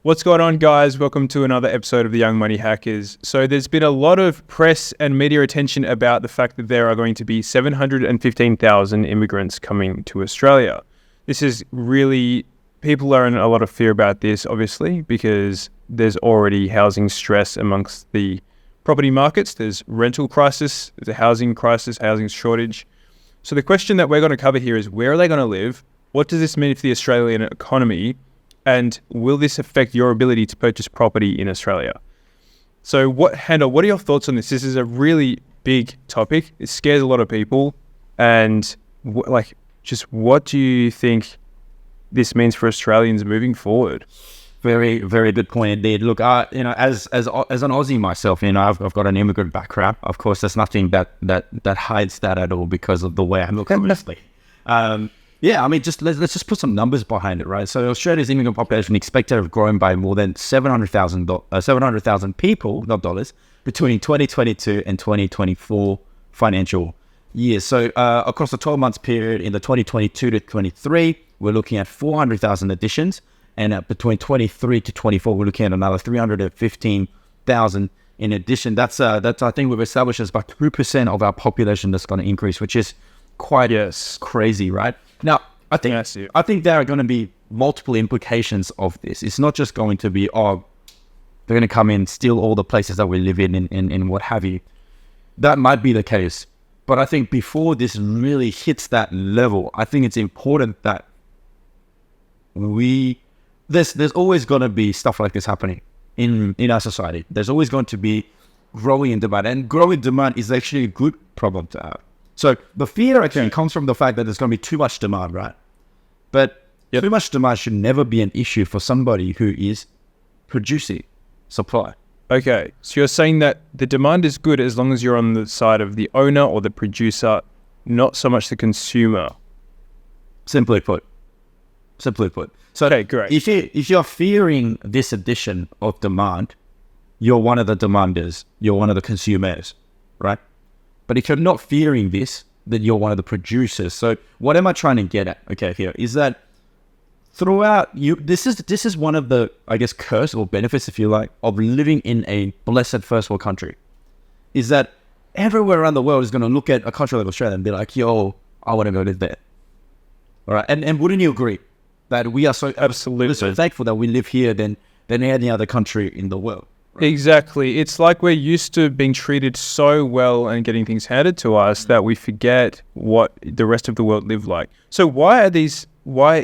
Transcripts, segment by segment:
What's going on, guys? Welcome to another episode of the Young Money Hackers. So there's been a lot of press and media attention about the fact that there are going to be 715,000 immigrants coming to Australia. This is really, people are in a lot of fear about this, obviously, because there's already housing stress amongst the property markets. There's rental crisis, there's a housing crisis, housing shortage. So the question that we're going to cover here is, where are they going to live? What does this mean for the Australian economy? And will this affect your ability to purchase property in Australia? So Hannah, what are your thoughts on this? This is a really big topic. It scares a lot of people. And what do you think this means for Australians moving forward? Very, very good point indeed. Look, as an Aussie myself, I've got an immigrant background. Of course, there's nothing that hides that at all because of the way I look. Honestly. Let's just put some numbers behind it, right? So Australia's immigrant population expected to have grown by more than 700,000 people, not dollars, between 2022 and 2024 financial years. So across the 12 months period in the 2022 to 23, we're looking at 400,000 additions. And between 23 to 24, we're looking at another 315,000 in addition. That's I think we've established as about 2% of our population that's going to increase, which is quite crazy, right? Now, I think there are going to be multiple implications of this. It's not just going to be, they're going to come in, steal all the places that we live in and what have you. That might be the case. But I think before this really hits that level, I think it's important that there's always going to be stuff like this happening in our society. There's always going to be growing demand. And growing demand is actually a good problem to have. So the fear actually comes from the fact that there's going to be too much demand, right? But too much demand should never be an issue for somebody who is producing supply. Okay, so you're saying that the demand is good as long as you're on the side of the owner or the producer, not so much the consumer. Simply put. So okay, great. If you're fearing this addition of demand, you're one of the demanders, you're one of the consumers, right? But if you're not fearing this, then you're one of the producers. So what am I trying to get at? Okay, here is that throughout this is one of the, I guess, curse or benefits, if you like, of living in a blessed first world country, is that everywhere around the world is going to look at a country like Australia and be like, yo, I want to go live there. All right, and wouldn't you agree that we are so absolutely so thankful that we live here than any other country in the world? Right. Exactly. It's like we're used to being treated so well and getting things handed to us that we forget what the rest of the world live like. So why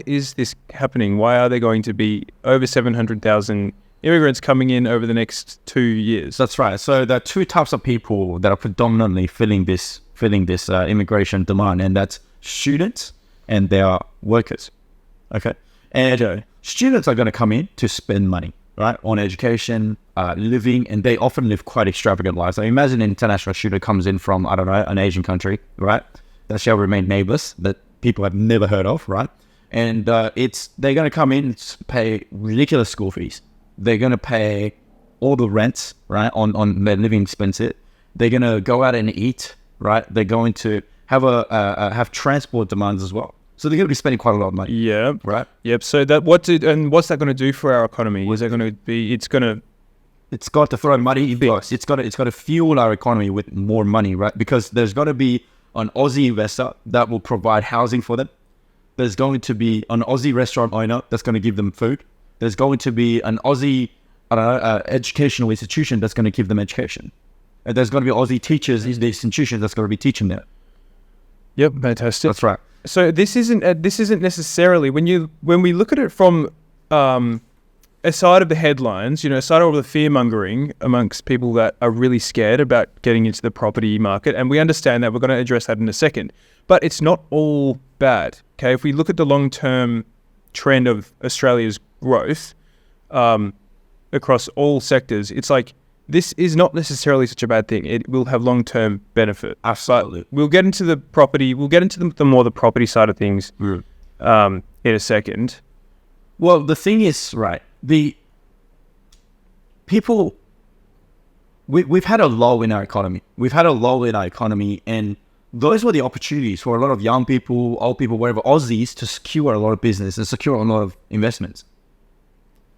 is this happening? Why are there going to be over 700,000 immigrants coming in over the next 2 years? That's right. So there are two types of people that are predominantly filling this immigration demand, and that's students and they are workers. Okay. And students are going to come in to spend money, right, on education, living, and they often live quite extravagant lives. So imagine an international student comes in from, I don't know, an Asian country, right, that shall remain nameless, that people have never heard of, right? And they're going to come in and pay ridiculous school fees. They're going to pay all the rents, right, on their living expenses. They're going to go out and eat, right? They're going to have transport demands as well. So they're going to be spending quite a lot of money. Yeah. Right. Yep. So what's that going to do for our economy? Is that going to be? It's got to throw money in the. It's got to fuel our economy with more money, right? Because there's got to be an Aussie investor that will provide housing for them. There's going to be an Aussie restaurant owner that's going to give them food. There's going to be an Aussie, educational institution that's going to give them education. And there's going to be Aussie teachers in the institution that's going to be teaching them. Yep. Fantastic. That's right. So this isn't necessarily when we look at it from aside of the headlines, aside of all the fear mongering amongst people that are really scared about getting into the property market, and we understand that, we're going to address that in a second. But it's not all bad. Okay, if we look at the long-term trend of Australia's growth across all sectors, it's like this is not necessarily such a bad thing. It will have long-term benefit. Absolutely. But we'll get into the property. We'll get into the property side of things in a second. Well, the thing is, right, the people, we've had a lull in our economy. And those were the opportunities for a lot of young people, old people, whatever, Aussies to secure a lot of business and secure a lot of investments.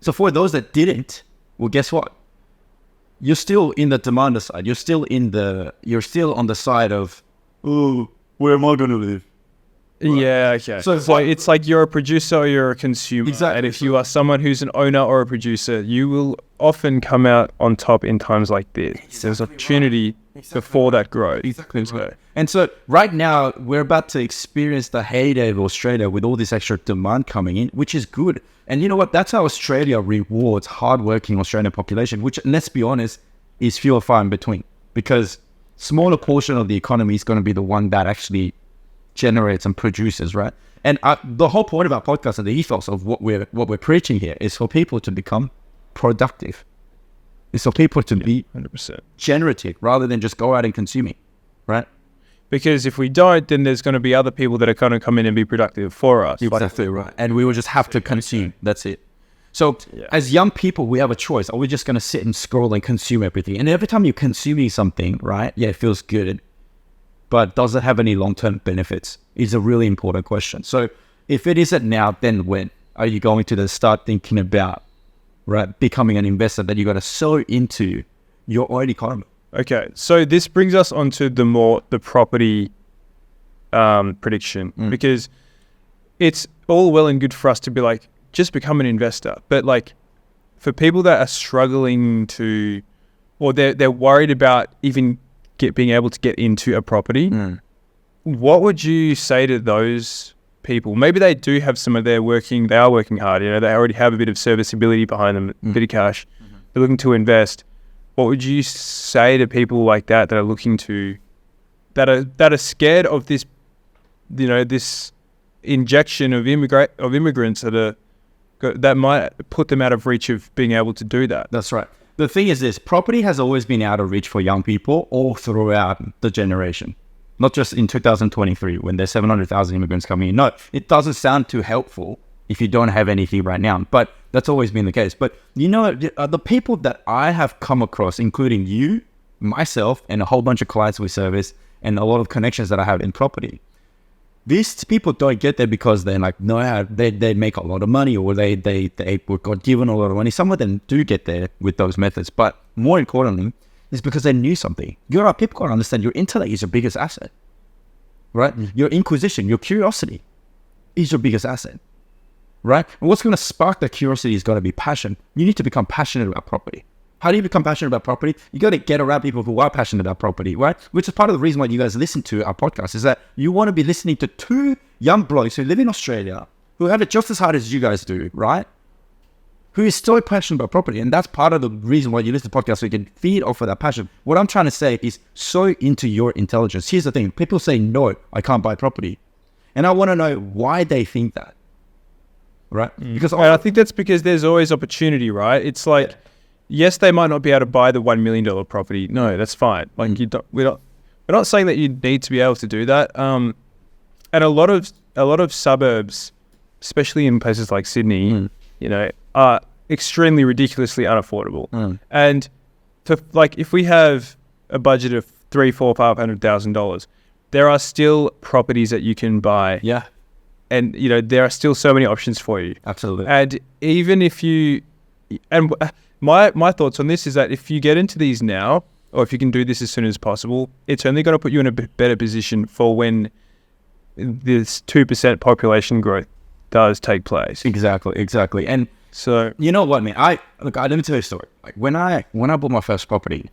So for those that didn't, well, guess what? You're still in the demander side. You're still on the side of, oh, where am I going to live? Right. Yeah, okay. So it's like you're a producer or you're a consumer. Exactly. And if you are someone who's an owner or a producer, you will often come out on top in times like this. Exactly. There's opportunity before that growth. Exactly. Right. And so right now, we're about to experience the heyday of Australia with all this extra demand coming in, which is good. And you know what? That's how Australia rewards hardworking Australian population, which, let's be honest, is few and far in between. Because smaller portion of the economy is going to be the one that actually generates and produces, right? And the whole point of our podcast and the ethos of what we're preaching here is for people to become productive. It's for people to be 100% generative rather than just go out and consuming, right? Because if we don't, then there's going to be other people that are going to come in and be productive for us. Exactly right. And we will just have to consume. That's it. So as young people, we have a choice. Are we just going to sit and scroll and consume everything? And every time you're consuming something, right? Yeah, it feels good. But does it have any long-term benefits? Is a really important question. So if it isn't now, then when? Are you going to then start thinking about, right, becoming an investor that you're going to sow into your own economy? Okay, so this brings us onto the property prediction, because it's all well and good for us to be like, just become an investor. But like for people that are struggling to, or they're worried about even being able to get into a property, what would you say to those people? Maybe they do have they are working hard, you know, they already have a bit of serviceability behind them, a bit of cash, they're looking to invest. What would you say to people like that are looking to, that are scared of this, you know, this injection of immigrants that might put them out of reach of being able to do that? That's right. The thing is this, property has always been out of reach for young people all throughout the generation. Not just in 2023 when there's 700,000 immigrants coming in. No, it doesn't sound too helpful if you don't have anything right now, but that's always been the case. But you know, the people that I have come across, including you, myself, and a whole bunch of clients we service, and a lot of connections that I have in property, these people don't get there because they're like, no, they make a lot of money, or they got given a lot of money. Some of them do get there with those methods, but more importantly, it's because they knew something. People got to understand your intellect is your biggest asset, right? Your inquisition, your curiosity is your biggest asset, right? And what's going to spark that curiosity is going to be passion. You need to become passionate about property. How do you become passionate about property? You got to get around people who are passionate about property, right? Which is part of the reason why you guys listen to our podcast, is that you want to be listening to two young blokes who live in Australia, who have it just as hard as you guys do, right? Who is so passionate about property. And that's part of the reason why you listen to podcasts, so you can feed off of that passion. What I'm trying to say is sow into your intelligence. Here's the thing. People say, no, I can't buy property. And I want to know why they think that, right? Because I think that's because there's always opportunity, right? It's like, yes, they might not be able to buy the $1 million property. No, that's fine. Like we're not saying that you need to be able to do that. And a lot of suburbs, especially in places like Sydney, you know, are extremely ridiculously unaffordable. And if we have a budget of $300,000-$500,000, there are still properties that you can buy. Yeah. And you know, there are still so many options for you. Absolutely. And even if my thoughts on this is that if you get into these now, or if you can do this as soon as possible, it's only going to put you in a better position for when this 2% population growth does take place. Exactly. And so, you know what, man? Let me tell you a story. Like when I bought my first property.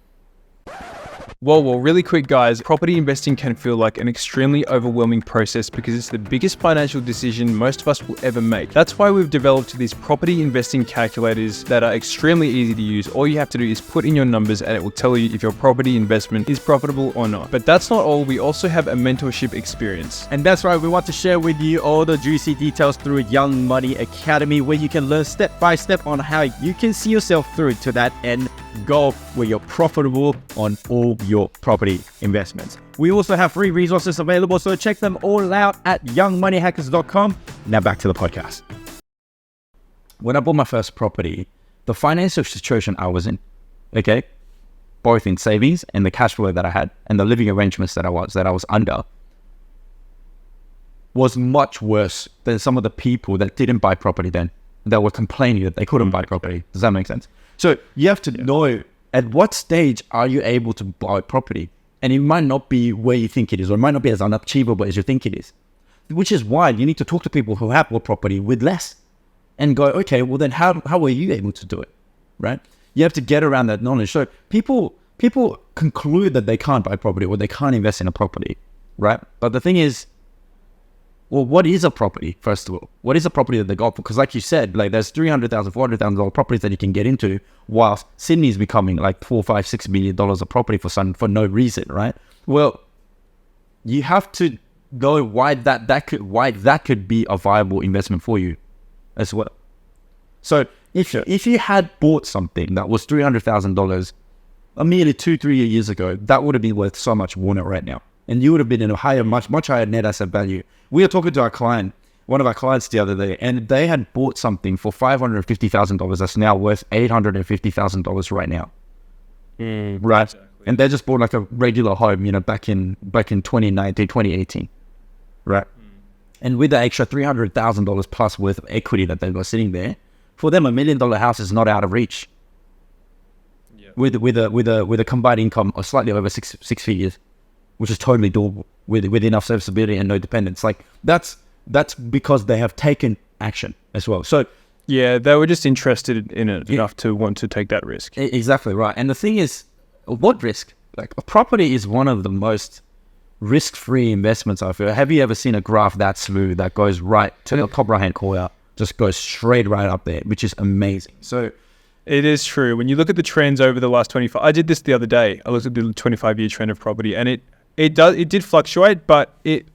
Well, really quick, guys. Property investing can feel like an extremely overwhelming process because it's the biggest financial decision most of us will ever make. That's why we've developed these property investing calculators that are extremely easy to use. All you have to do is put in your numbers and it will tell you if your property investment is profitable or not. But that's not all. We also have a mentorship experience. And that's right. We want to share with you all the juicy details through Young Money Academy, where you can learn step by step on how you can see yourself through to that end goal where you're profitable on all your property investments. We also have free resources available, so check them all out at youngmoneyhackers.com. Now back to the podcast. When I bought my first property, the financial situation I was in, okay, both in savings and the cash flow that I had and the living arrangements that I was under, was much worse than some of the people that didn't buy property then. that were complaining that they couldn't buy property. Does that make sense? So you have to know at what stage are you able to buy property, and it might not be where you think it is, or it might not be as unachievable as you think it is. Which is why you need to talk to people who have more property with less, and go, okay, well then how are you able to do it, right? You have to get around that knowledge. So people conclude that they can't buy property or they can't invest in a property, right? But the thing is, well, what is a property, first of all? What is a property that they got? Because like you said, like there's $300,000, $400,000 properties that you can get into, whilst Sydney is becoming like $4, $5, $6 million a property for no reason, right? Well, you have to know why that could be a viable investment for you as well. So if you had bought something that was $300,000 merely 2-3 years ago, that would have been worth so much more right now, and you would have been in a much higher net asset value. We were talking to one of our clients the other day, and they had bought something for $550,000 that's now worth $850,000 right now. Right, exactly. And they just bought like a regular home, back in 2019, 2018, right? And with the extra $300,000 plus worth of equity that they've got sitting there, for them, $1 million house is not out of reach. With a combined income of slightly over six figures, which is totally doable with enough serviceability and no dependence. Like that's because they have taken action as well. So yeah, they were just interested in it enough to want to take that risk. Exactly right. And the thing is, what risk? Like a property is one of the most risk-free investments I feel. Have you ever seen a graph that smooth that goes right to the top right-hand corner, just goes straight right up there, which is amazing. So it is true. When you look at the trends over the last 25, I did this the other day. I looked at the 25-year trend of property, and it did fluctuate, but it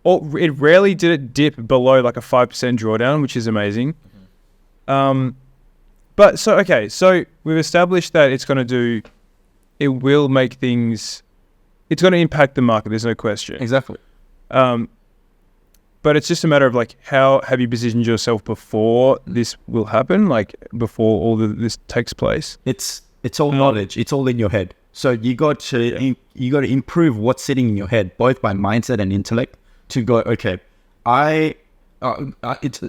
rarely did it dip below like a 5% drawdown, which is amazing. But so we've established that it will make things, it's going to impact the market. There's no question. Exactly. But it's just a matter of like, how have you positioned yourself before this will happen? Like before all this takes place? It's all knowledge. It's all in your head. So you got to improve what's sitting in your head, both by mindset and intellect, to go, okay,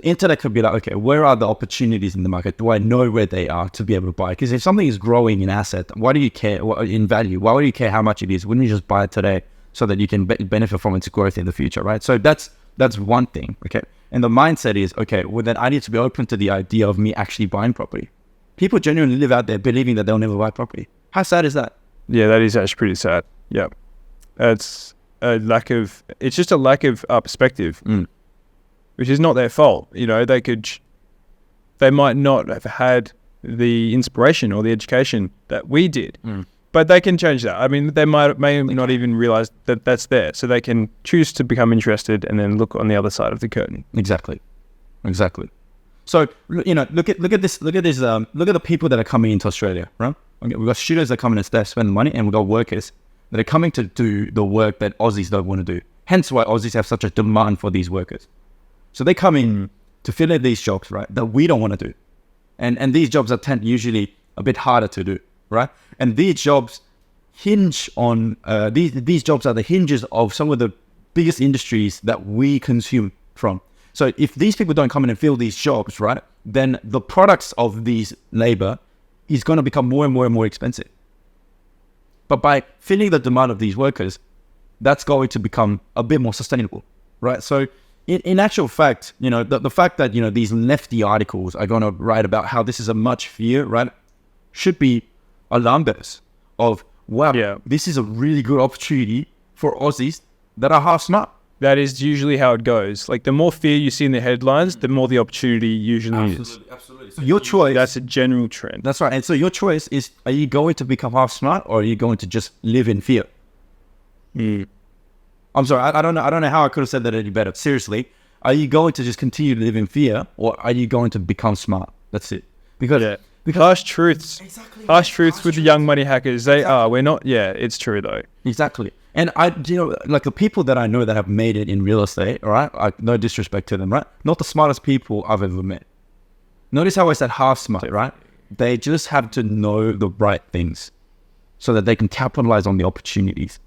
intellect could be like, okay, where are the opportunities in the market? Do I know where they are to be able to buy? Because if something is growing in asset, why do you care in value? Why would you care how much it is? Wouldn't you just buy it today so that you can benefit from its growth in the future, right? So that's one thing, okay? And the mindset is, okay, well then I need to be open to the idea of me actually buying property. People genuinely live out there believing that they'll never buy property. How sad is that? Yeah, that is actually pretty sad. Yeah. It's just a lack of perspective, which is not their fault. They might not have had the inspiration or the education that we did. But they can change that. I mean, they may not even realize that that's there. So they can choose to become interested and then look on the other side of the curtain. Exactly. So, look at this. Look at the people that are coming into Australia, right? Okay, we've got students that come in and spend the money, and we've got workers that are coming to do the work that Aussies don't want to do. Hence why Aussies have such a demand for these workers. So they come in to fill in these jobs, right, that we don't want to do. And these jobs are usually a bit harder to do. Right, and these jobs hinge on these jobs are the hinges of some of the biggest industries that we consume from. So if these people don't come in and fill these jobs, right, then the products of these labor is going to become more and more and more expensive. But by filling the demand of these workers, that's going to become a bit more sustainable, right? So in actual fact, the fact that these lefty articles are going to write about how this is a much fear, right, should be alarm bells of, wow, this is a really good opportunity for Aussies that are half smart. That is usually how it goes. Like the more fear you see in the headlines, the more the opportunity usually is. Absolutely. So your choice. That's a general trend. That's right. And so your choice is, are you going to become half smart or are you going to just live in fear? I'm sorry, I don't know how I could have said that any better. Seriously, are you going to just continue to live in fear or are you going to become smart? That's it. Because harsh truths. Exactly. Harsh truths with the young money hackers. They are. We're not. Yeah, it's true though. Exactly. And like the people that I know that have made it in real estate, all right? No disrespect to them, right? Not the smartest people I've ever met. Notice how I said half smart, right? They just have to know the right things so that they can capitalize on the opportunities.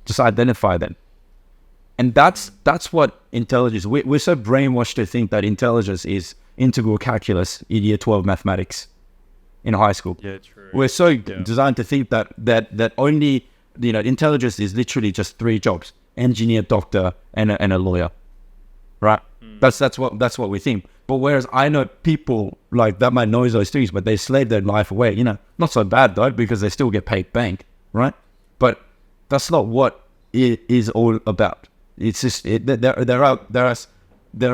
Just identify them. And that's what intelligence. We're so brainwashed to think that intelligence is integral calculus in year 12 mathematics in high school. Yeah, true. We're so designed to think that only, intelligence is literally just 3 jobs: engineer, doctor, and a lawyer, right? That's what we think. But whereas I know people like that might know those things, but they slave their life away. Not so bad though, because they still get paid bank, right? But that's not what it is all about. It's just there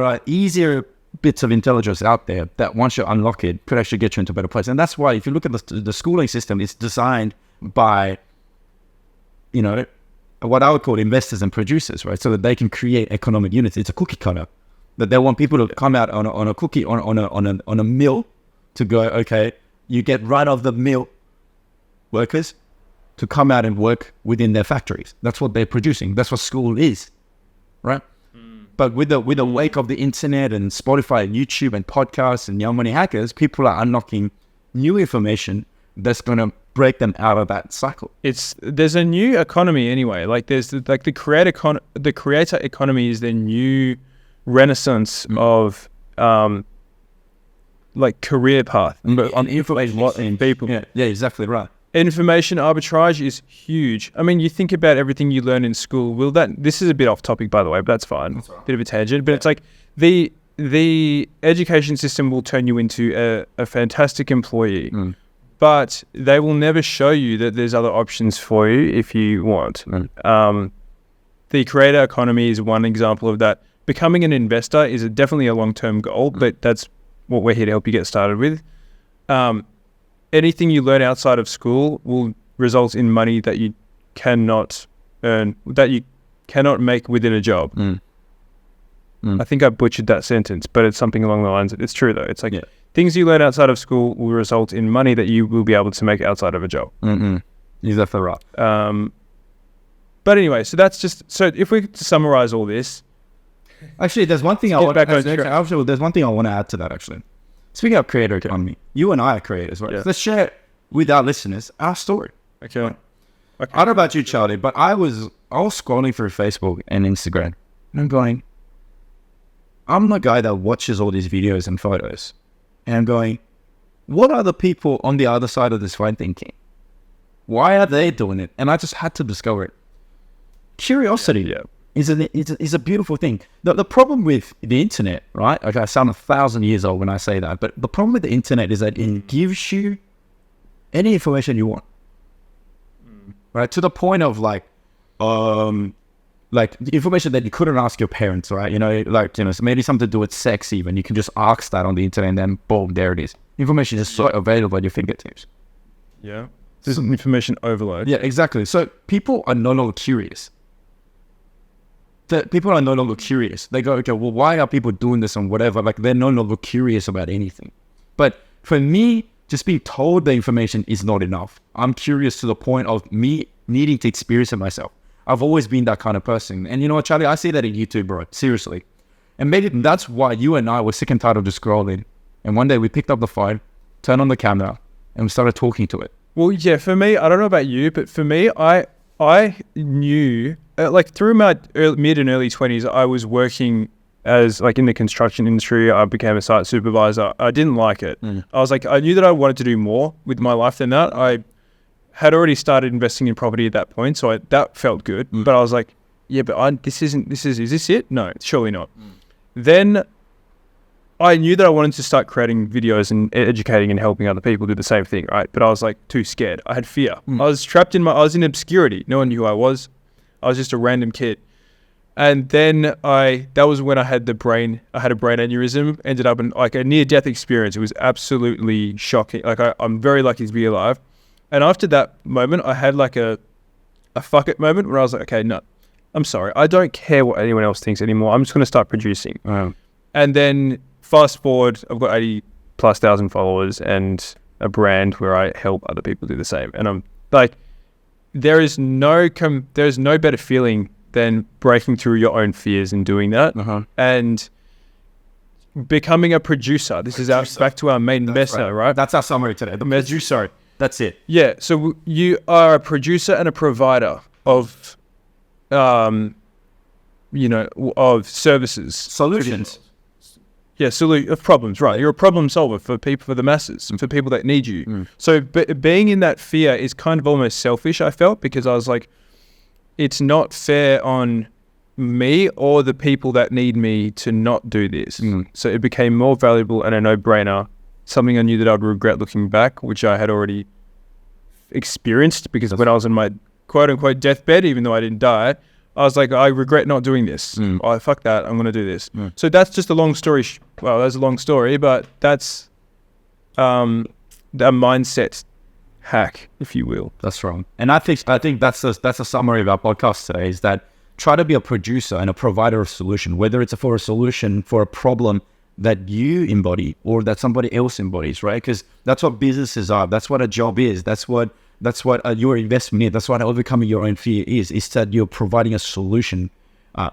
are easier bits of intelligence out there that once you unlock it could actually get you into a better place. And that's why if you look at the schooling system, it's designed by what I would call investors and producers, right? So that they can create economic units. It's a cookie cutter that they want people to come out on a cookie on a mill to go, okay, you get right of the mill workers to come out and work within their factories. That's what they're producing. That's what school is, right? But with the wake of the internet and Spotify and YouTube and podcasts and Young Money Hackers, people are unlocking new information that's going to break them out of that cycle. There's a new economy anyway. Like there's the creator economy is the new renaissance of like career path. But on information, people. Yeah, exactly right. Information arbitrage is huge. I mean, you think about everything you learn in school. This is a bit off topic, by the way, but that's fine. That's right. Bit of a tangent, but it's like the education system will turn you into a fantastic employee, but they will never show you that there's other options for you if you want. The creator economy is one example of that. Becoming an investor is definitely a long-term goal, but that's what we're here to help you get started with. Anything you learn outside of school will result in money that you cannot earn, that you cannot make within a job. I think I butchered that sentence, but it's something along the lines of, it's true though. It's like things you learn outside of school will result in money that you will be able to make outside of a job. Exactly right. But anyway, so if we summarize all this. Actually, there's one thing I want to add to that actually. Speaking of creator economy, you and I are creators, right? Yeah. Let's share with our listeners our story. Okay. I don't know about you, Charlie, but I was scrolling through Facebook and Instagram, and I'm going, I'm the guy that watches all these videos and photos, and I'm going, what are the people on the other side of this phone thinking? Why are they doing it? And I just had to discover it. Curiosity is a beautiful thing. The problem with the internet, right? Okay, I sound 1,000 years old when I say that, but the problem with the internet is that it gives you any information you want, right? To the point of like the information that you couldn't ask your parents, right? So maybe something to do with sex even. You can just ask that on the internet and then boom, there it is. Information is so available at your fingertips. Yeah. There's information overload. Yeah, exactly. So people are no longer curious. They go, okay, well, why are people doing this and whatever? Like, they're no longer curious about anything. But for me, just being told the information is not enough. I'm curious to the point of me needing to experience it myself. I've always been that kind of person. And you know what, Charlie? I see that in YouTube, bro. Seriously. And maybe that's why you and I were sick and tired of just scrolling. And one day we picked up the phone, turned on the camera, and we started talking to it. Well, yeah, for me, I don't know about you, but for me, I knew, like through my mid and early 20s, I was working as like in the construction industry. I became a site supervisor. I didn't like it. I was like, I knew that I wanted to do more with my life than that. I had already started investing in property at that point, so that felt good. But I was like, yeah, but is this it? No, surely not. Then I knew that I wanted to start creating videos and educating and helping other people do the same thing, right? But I was like too scared. I had fear. I was trapped I was in obscurity. No one knew who I was. I was just a random kid. And then that was when I had a brain aneurysm, ended up in like a near-death experience. It was absolutely shocking. Like I'm very lucky to be alive. And after that moment, I had like a fuck it moment where I was like, okay, no, I'm sorry. I don't care what anyone else thinks anymore. I'm just going to start producing. And then fast forward, I've got 80,000+ followers and a brand where I help other people do the same. And I'm like, there's no better feeling than breaking through your own fears and doing that. And becoming a producer. This is back to our main mesa, right? That's our summary today. The producer. That's it. Yeah. So you are a producer and a provider of, of services. Solutions. of problems, right? You're a problem solver for people, for the masses, for people that need you. So being in that fear is kind of almost selfish, I felt, because I was like, it's not fair on me or the people that need me to not do this. So it became more valuable and a no-brainer, something I knew that I'd regret looking back, which I had already experienced, because when I was in my quote-unquote deathbed, even though I didn't die, I was like, I regret not doing this. Oh, fuck that. I'm going to do this. So that's just a long story. Well, that's a long story, but that's a mindset hack, if you will. That's wrong. And I think that's a summary of our podcast today, is that try to be a producer and a provider of solution, whether it's for a solution for a problem that you embody or that somebody else embodies, right? Because that's what businesses are. That's what a job is. That's what your investment is. That's what overcoming your own fear is that you're providing a solution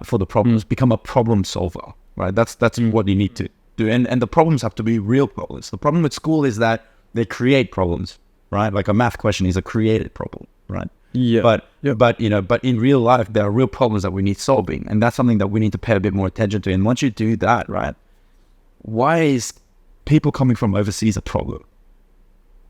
for the problems. Become a problem solver, right? That's what you need to do. And the problems have to be real problems. The problem with school is that they create problems, right? Like a math question is a created problem, right? Yeah. But in real life, there are real problems that we need solving. And that's something that we need to pay a bit more attention to. And once you do that, right, why is people coming from overseas a problem?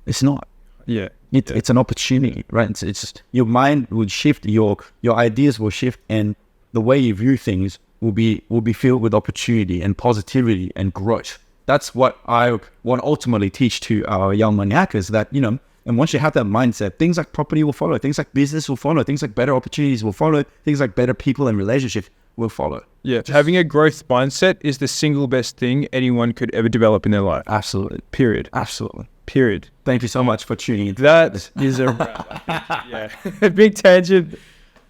It's not. It's an opportunity, right? It's just, your mind will shift, your ideas will shift, and the way you view things will be filled with opportunity and positivity and growth. That's what I want to ultimately teach to our young money hackers, that, and once you have that mindset, things like property will follow, things like business will follow, things like better opportunities will follow, things like better people and relationships will follow. Having a growth mindset is the single best thing anyone could ever develop in their life. Absolutely. Period. Absolutely. Period. Thank you so much for tuning in. That is a wrap. Big tangent.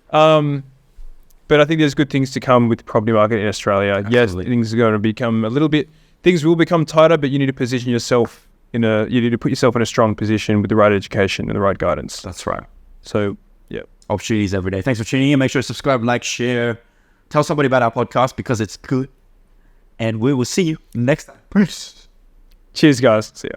But I think there's good things to come with the property market in Australia. Absolutely. Yes, things are going to become things will become tighter, but you need to position yourself you need to put yourself in a strong position with the right education and the right guidance. That's right. So, opportunities every day. Thanks for tuning in. Make sure to subscribe, like, share, tell somebody about our podcast because it's good. And we will see you next time. Cheers, guys. See ya.